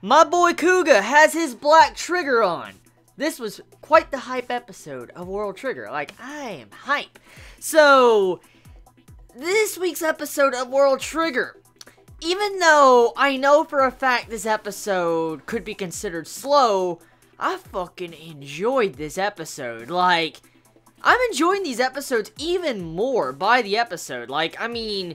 My boy Kuga has his black trigger on. This was quite the hype episode of World Trigger. Like, I am hype. So, this week's episode of World Trigger, even though I know for a fact this episode could be considered slow, I fucking enjoyed this episode. Like, I'm enjoying these episodes even more by the episode. Like, I mean,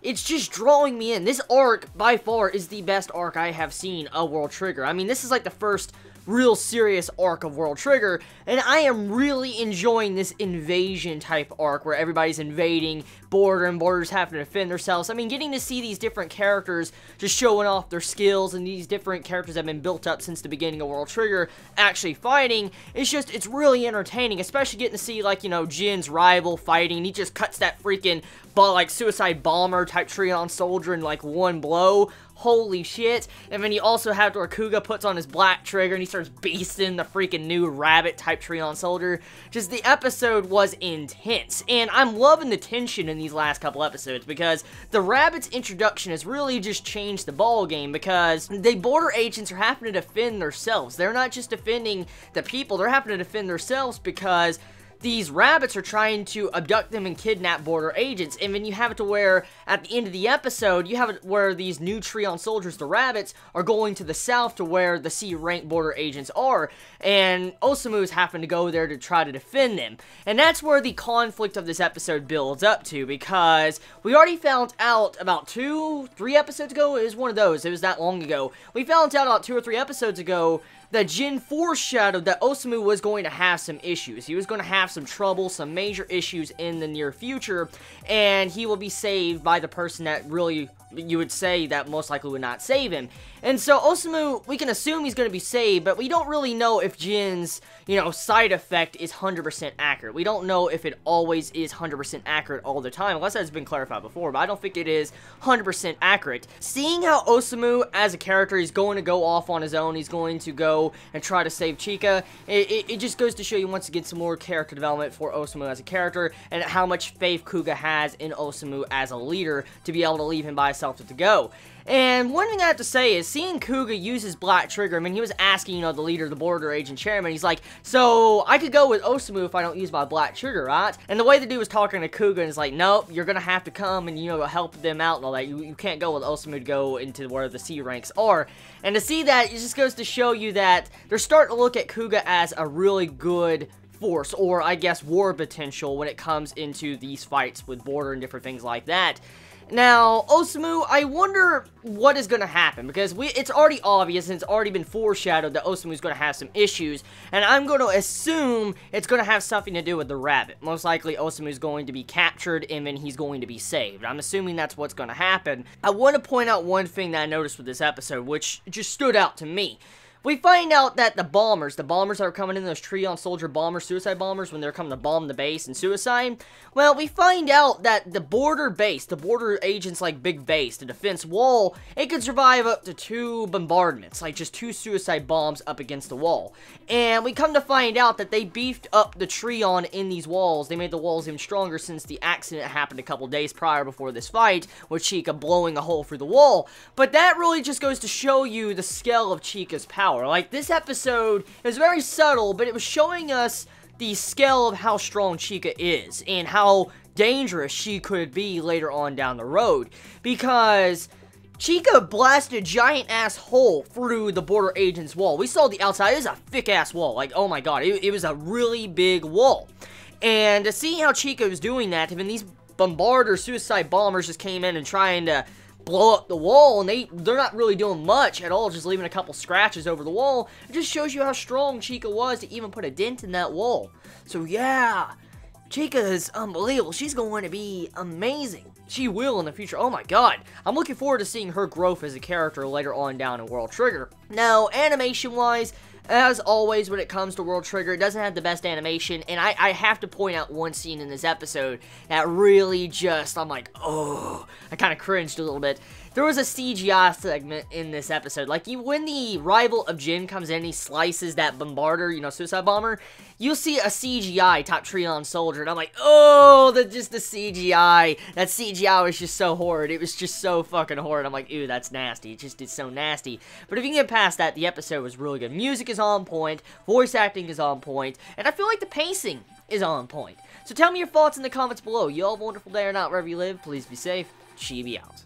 it's just drawing me in. This arc, by far, is the best arc I have seen of World Trigger. I mean, this is like the first real serious arc of World Trigger, and I am really enjoying this invasion type arc where everybody's invading border and borders having to defend themselves. I mean, getting to see these different characters just showing off their skills, and these different characters that have been built up since the beginning of World Trigger actually fighting, it's really entertaining, especially getting to see, like, you know, Jin's rival fighting, and he just cuts that freaking like suicide bomber type Trion soldier in like one blow. Holy shit. And then you also have where Kuga puts on his black trigger and he starts beasting the freaking new rabbit type Trion soldier. Just the episode was intense. And I'm loving the tension in these last couple episodes because the rabbit's introduction has really just changed the ball game because the border agents are having to defend themselves. They're not just defending the people, they're having to defend themselves because these rabbits are trying to abduct them and kidnap border agents, and then you have it to where, at the end of the episode, you have it where these new Trion soldiers, the rabbits, are going to the south to where the C-rank border agents are, and Osamu is having to go there to try to defend them. And that's where the conflict of this episode builds up to, because we already found out about 2-3 episodes ago, it was one of those, it was that long ago, we found out about 2 or 3 episodes ago that Jin foreshadowed that Osamu was going to have some issues. He was going to have some trouble, some major issues in the near future, and he will be saved by the person that really, you would say, that most likely would not save him. And so Osamu, we can assume he's going to be saved, but we don't really know if Jin's, you know, side effect is 100% accurate. We don't know if it always is 100% accurate all the time, unless that's been clarified before, but I don't think it is 100% accurate. Seeing how Osamu, as a character, is going to go off on his own, he's going to go and try to save Chika, it just goes to show you once again some more character development for Osamu as a character, and how much faith Kuga has in Osamu as a leader to be able to leave him by himself to go. And one thing I have to say is, seeing Kuga use his black trigger, I mean, he was asking, you know, the leader, the border agent chairman, he's like, so, I could go with Osamu if I don't use my black trigger, right? And the way the dude was talking to Kuga is like, nope, you're gonna have to come and, you know, help them out and all that. You can't go with Osamu to go into where the C ranks are. And to see that, it just goes to show you that they're starting to look at Kuga as a really good force, or I guess war potential when it comes into these fights with border and different things like that. Now, Osamu, I wonder what is going to happen, because it's already obvious and it's already been foreshadowed that Osamu is going to have some issues, and I'm going to assume it's going to have something to do with the rabbit. Most likely, Osamu is going to be captured, and then he's going to be saved. I'm assuming that's what's going to happen. I want to point out one thing that I noticed with this episode, which just stood out to me. We find out that the bombers that are coming in, those Trion soldier bombers, suicide bombers, when they're coming to bomb the base and suicide, well, we find out that the border base, the border agents' like big base, the defense wall, it could survive up to 2 bombardments, like just 2 suicide bombs up against the wall. And we come to find out that they beefed up the Trion in these walls. They made the walls even stronger since the accident happened a couple days prior before this fight, with Chika blowing a hole through the wall. But that really just goes to show you the scale of Chika's power. Like, this episode is very subtle, but it was showing us the scale of how strong Chika is, and how dangerous she could be later on down the road, because Chika blasted a giant-ass hole through the border agent's wall. We saw the outside. It was a thick-ass wall. Like, oh my god, it was a really big wall. And to see how Chika was doing that, even these bombarder suicide bombers just came in and trying to blow up the wall, and they're not really doing much at all, just leaving a couple scratches over the wall. It just shows you how strong Chika was to even put a dent in that wall. So yeah, Chika is unbelievable. She's going to be amazing. She will in the future. Oh my god. I'm looking forward to seeing her growth as a character later on down in World Trigger. Now, animation-wise, as always, when it comes to World Trigger, it doesn't have the best animation, and I have to point out one scene in this episode that really just, I'm like, oh, I kind of cringed a little bit. there was a CGI segment in this episode. Like, when the rival of Jin comes in and he slices that bombarder, you know, suicide bomber, you'll see a CGI top Treon soldier, and I'm like, oh, just the CGI. That CGI was just so horrid. It was just so fucking horrid. I'm like, ew, that's nasty. It's so nasty. But if you can get past that, the episode was really good. Music is on point, voice acting is on point, and I feel like the pacing is on point. So tell me your thoughts in the comments below. You all have a wonderful day or not, wherever you live. Please be safe. Chibi out.